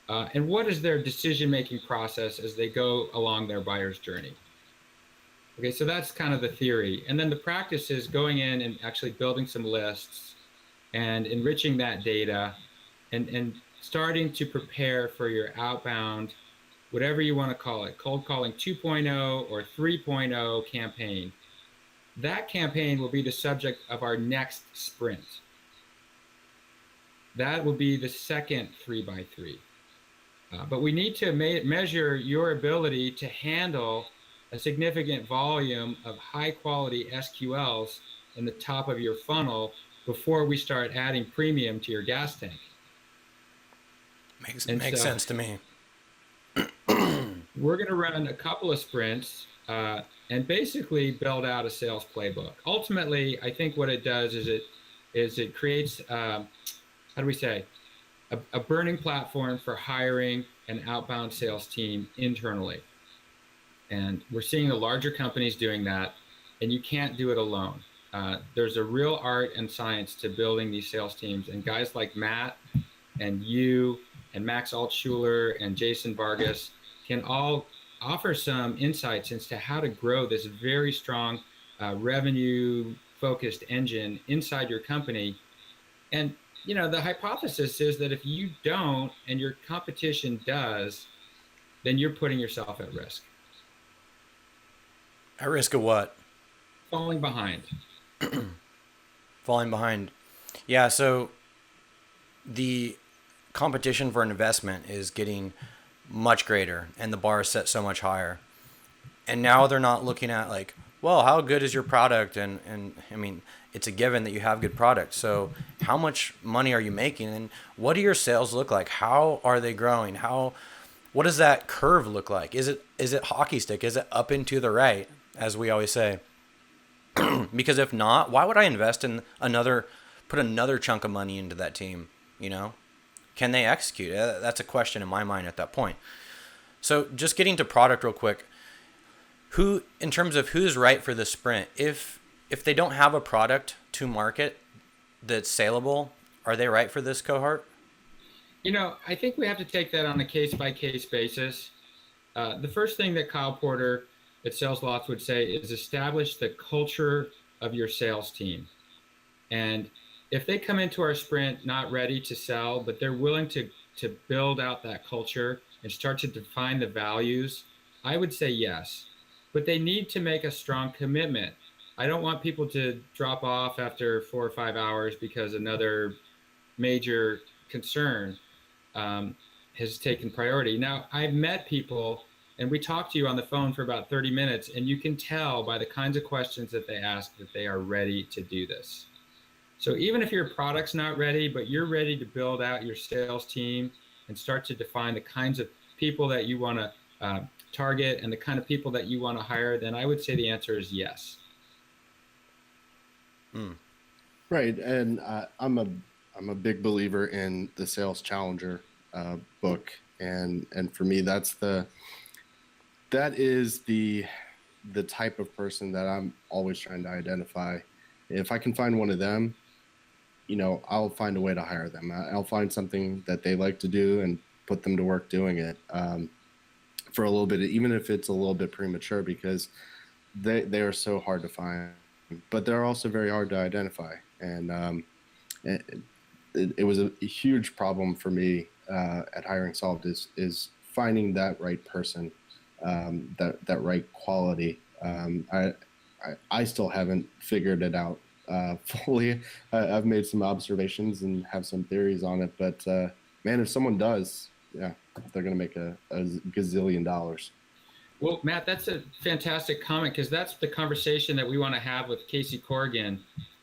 And what is their decision-making process as they go along their buyer's journey? Okay, so that's kind of the theory. And then the practice is going in and actually building some lists and enriching that data and starting to prepare for your outbound, whatever you want to call it, cold calling 2.0 or 3.0 campaign. That campaign will be the subject of our next sprint. That will be the second 3x3. But we need to measure your ability to handle a significant volume of high quality SQLs in the top of your funnel before we start adding premium to your gas tank. Makes sense to me. We're going to run a couple of sprints and basically build out a sales playbook. Ultimately, I think what it does is it creates, how do we say? a burning platform for hiring an outbound sales team internally. And we're seeing the larger companies doing that, and you can't do it alone. There's a real art and science to building these sales teams, and guys like Matt and you and Max Altschuler and Jason Vargas can all offer some insights into how to grow this very strong revenue focused engine inside your company. And the hypothesis is that if you don't and your competition does, then you're putting yourself at risk. At risk of what? Falling behind. Falling behind. Yeah, so the competition for investment is getting much greater and the bar is set so much higher. And now they're not looking at like, well, how good is your product? And I mean, it's a given that you have good product. So how much money are you making? And what do your sales look like? How are they growing? What does that curve look like? Is it hockey stick? Is it up and to the right, as we always say? Because if not, why would I invest in put another chunk of money into that team? Can they execute? That's a question in my mind at that point. So just getting to product real quick, in terms of who's right for the sprint, if they don't have a product to market that's saleable, are they right for this cohort? I think we have to take that on a case-by-case basis. The first thing that Kyle Porter at Sales Loft would say is establish the culture of your sales team. And if they come into our sprint not ready to sell, but they're willing to build out that culture and start to define the values, I would say yes. But they need to make a strong commitment. I don't want people to drop off after 4 or 5 hours because another major concern has taken priority. Now, I've met people and we talked to you on the phone for about 30 minutes, and you can tell by the kinds of questions that they ask that they are ready to do this. So even if your product's not ready, but you're ready to build out your sales team and start to define the kinds of people that you want to target and the kind of people that you want to hire, then I would say the answer is yes. Right. And I'm a big believer in the Sales Challenger book. And for me, that is the type of person that I'm always trying to identify. If I can find one of them, I'll find a way to hire them. I'll find something that they like to do and put them to work doing it for a little bit, even if it's a little bit premature, because they are so hard to find, but they're also very hard to identify. And it was a huge problem for me at Hiring Solved is finding that right person, that right quality. I still haven't figured it out fully. I've made some observations and have some theories on it, but man, if someone does, yeah, they're going to make a gazillion dollars. Well, Matt, that's a fantastic comment, because that's the conversation that we want to have with Casey Corrigan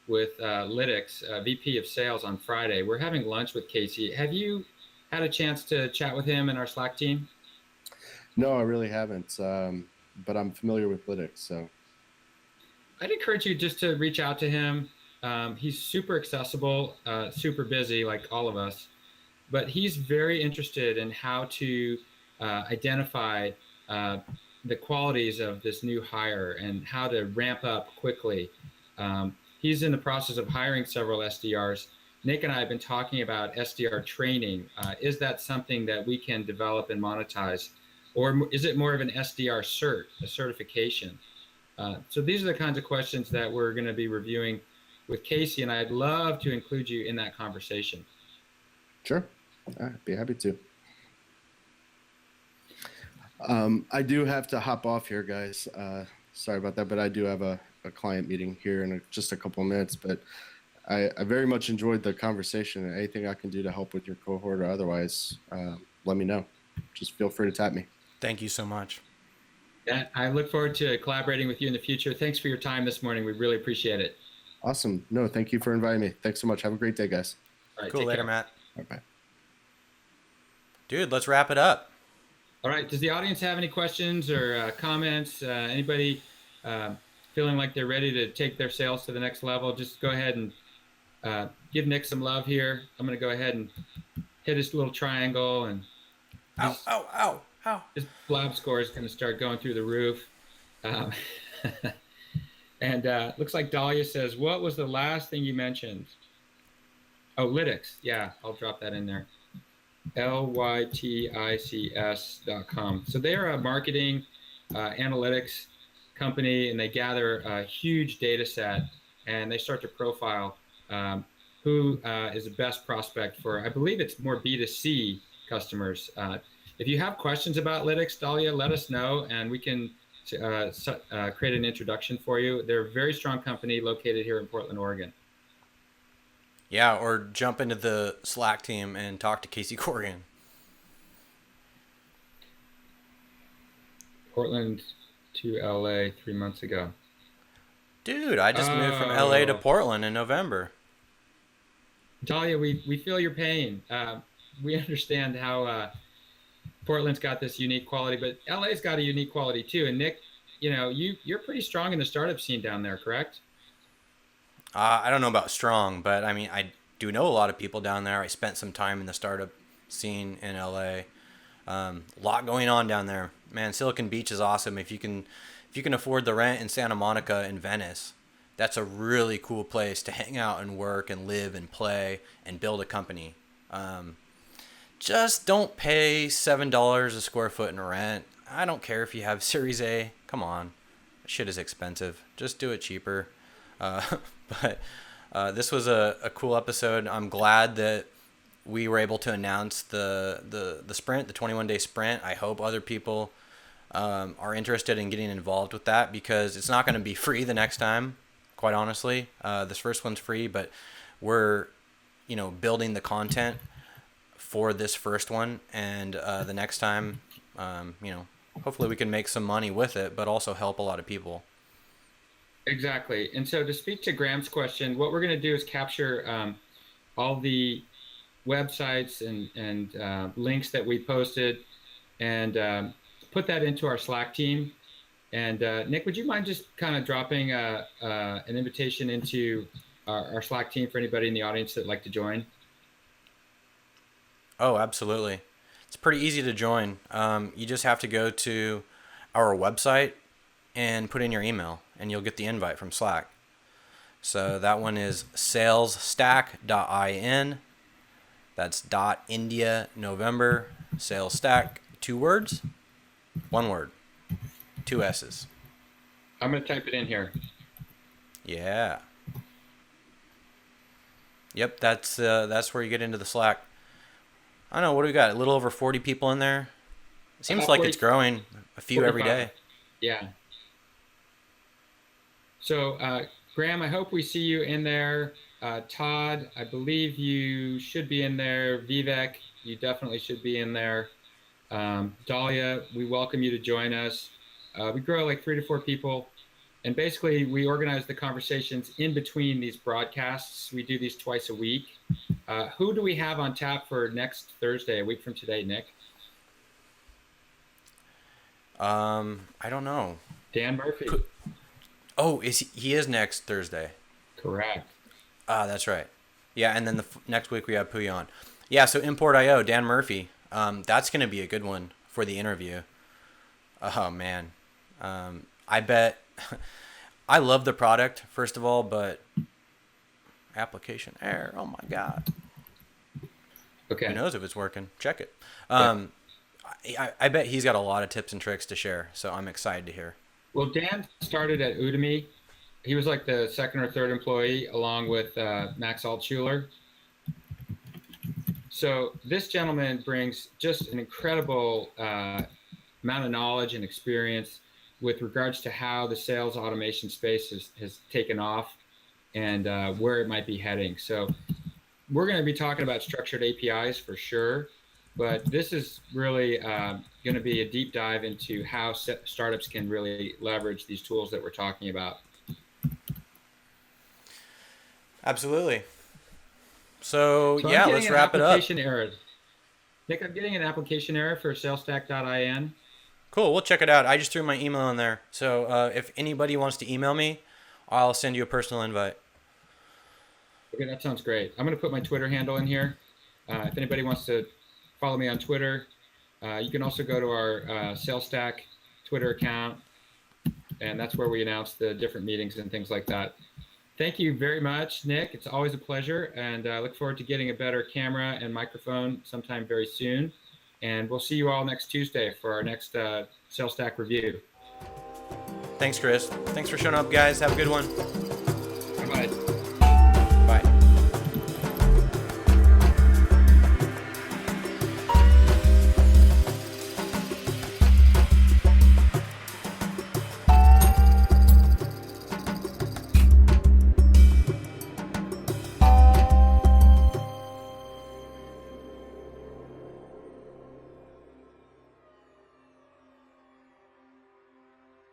with Lytics, VP of Sales, on Friday. We're having lunch with Casey. Have you had a chance to chat with him and our Slack team? No, I really haven't, but I'm familiar with Lytics, so. I'd encourage you just to reach out to him. He's super accessible, super busy like all of us, but he's very interested in how to identify the qualities of this new hire and how to ramp up quickly. He's in the process of hiring several SDRs. Nick and I have been talking about SDR training. Is that something that we can develop and monetize? Or is it more of an SDR cert, a certification? So these are the kinds of questions that we're going to be reviewing with Casey, and I'd love to include you in that conversation. Sure, I'd be happy to. I do have to hop off here, guys. Sorry about that, but I do have a client meeting here in just a couple of minutes. But I very much enjoyed the conversation. Anything I can do to help with your cohort or otherwise, let me know. Just feel free to tap me. Thank you so much. Yeah, I look forward to collaborating with you in the future. Thanks for your time this morning. We really appreciate it. Awesome. No, thank you for inviting me. Thanks so much. Have a great day, guys. All right, cool. Later, Matt. All right, bye. Dude, let's wrap it up. All right. Does the audience have any questions or comments? Anybody feeling like they're ready to take their sales to the next level? Just go ahead and give Nick some love here. I'm going to go ahead and hit his little triangle, and Ow, his ow, ow, ow. his blab score is going to start going through the roof. Um, and looks like Dahlia says, "What was the last thing you mentioned?" Oh, Lytics. Yeah, I'll drop that in there. lytics.com. So they are a marketing analytics company, and they gather a huge data set, and they start to profile who is the best prospect for, I believe it's more B2C customers. If you have questions about Lytics, Dahlia, let us know, and we can create an introduction for you. They're a very strong company located here in Portland, Oregon. Yeah, or jump into the Slack team and talk to Casey Corrigan. Portland to LA 3 months ago. Dude, I just moved from LA to Oh, Portland in November. Dahlia, we feel your pain. We understand how Portland's got this unique quality, but LA's got a unique quality too. And Nick, you're pretty strong in the startup scene down there, correct? I don't know about strong, but I mean, I do know a lot of people down there. I spent some time in the startup scene in LA. A lot going on down there, man. Silicon Beach is awesome. If you can afford the rent in Santa Monica and Venice, that's a really cool place to hang out and work and live and play and build a company. Just don't pay $7 a square foot in rent. I don't care if you have Series A. Come on, shit is expensive. Just do it cheaper. Uh, but this was a cool episode. I'm glad that we were able to announce the sprint, the 21-day sprint. I hope other people are interested in getting involved with that, because it's not going to be free the next time, quite honestly. This first one's free, but we're building the content for this first one, and the next time, hopefully we can make some money with it, but also help a lot of people. Exactly. And so to speak to Graham's question, what we're going to do is capture all the websites and links that we posted, and put that into our Slack team. And Nick, would you mind just kind of dropping an invitation into our Slack team for anybody in the audience that'd like to join? Oh, absolutely. It's pretty easy to join. You just have to go to our website and put in your email, and you'll get the invite from Slack. So that one is salesstack.in. That's .India November, SalesStack, 2 words, 1 word, 2 S's. I'm going to type it in here. Yeah. Yep, that's where you get into the Slack. I don't know, what do we got? A little over 40 people in there. It seems like 40, it's growing, a few 45. every day. Yeah. So, Graham, I hope we see you in there. Todd, I believe you should be in there. Vivek, you definitely should be in there. Dahlia, we welcome you to join us. We grow like 3 to 4 people. And basically, we organize the conversations in between these broadcasts. We do these twice a week. Who do we have on tap for next Thursday, a week from today, Nick? I don't know. Dan Murphy. Oh, he is next Thursday. Correct. That's right. Yeah, and then next week we have Puy on. Yeah, so Import.io, Dan Murphy. That's going to be a good one for the interview. Oh, man. I bet... I love the product, first of all, but application error. Oh, my God. Okay. Who knows if it's working? Check it. Yeah. I bet he's got a lot of tips and tricks to share, so I'm excited to hear. Well, Dan started at Udemy. He was like the second or third employee, along with Max Altschuler. So this gentleman brings just an incredible amount of knowledge and experience with regards to how the sales automation space has taken off and where it might be heading. So we're going to be talking about structured APIs for sure, but this is really going to be a deep dive into how startups can really leverage these tools that we're talking about. Absolutely. So So yeah, I'm getting let's an wrap it up. application error. Nick, I'm getting an application error for salesstack.in. Cool, we'll check it out. I just threw my email in there. So if anybody wants to email me, I'll send you a personal invite. Okay, that sounds great. I'm going to put my Twitter handle in here. If anybody wants to follow me on Twitter, you can also go to our SalesStack Twitter account, and that's where we announce the different meetings and things like that. Thank you very much, Nick. It's always a pleasure, and I look forward to getting a better camera and microphone sometime very soon. And we'll see you all next Tuesday for our next SalesStack review. Thanks, Chris. Thanks for showing up, guys. Have a good one.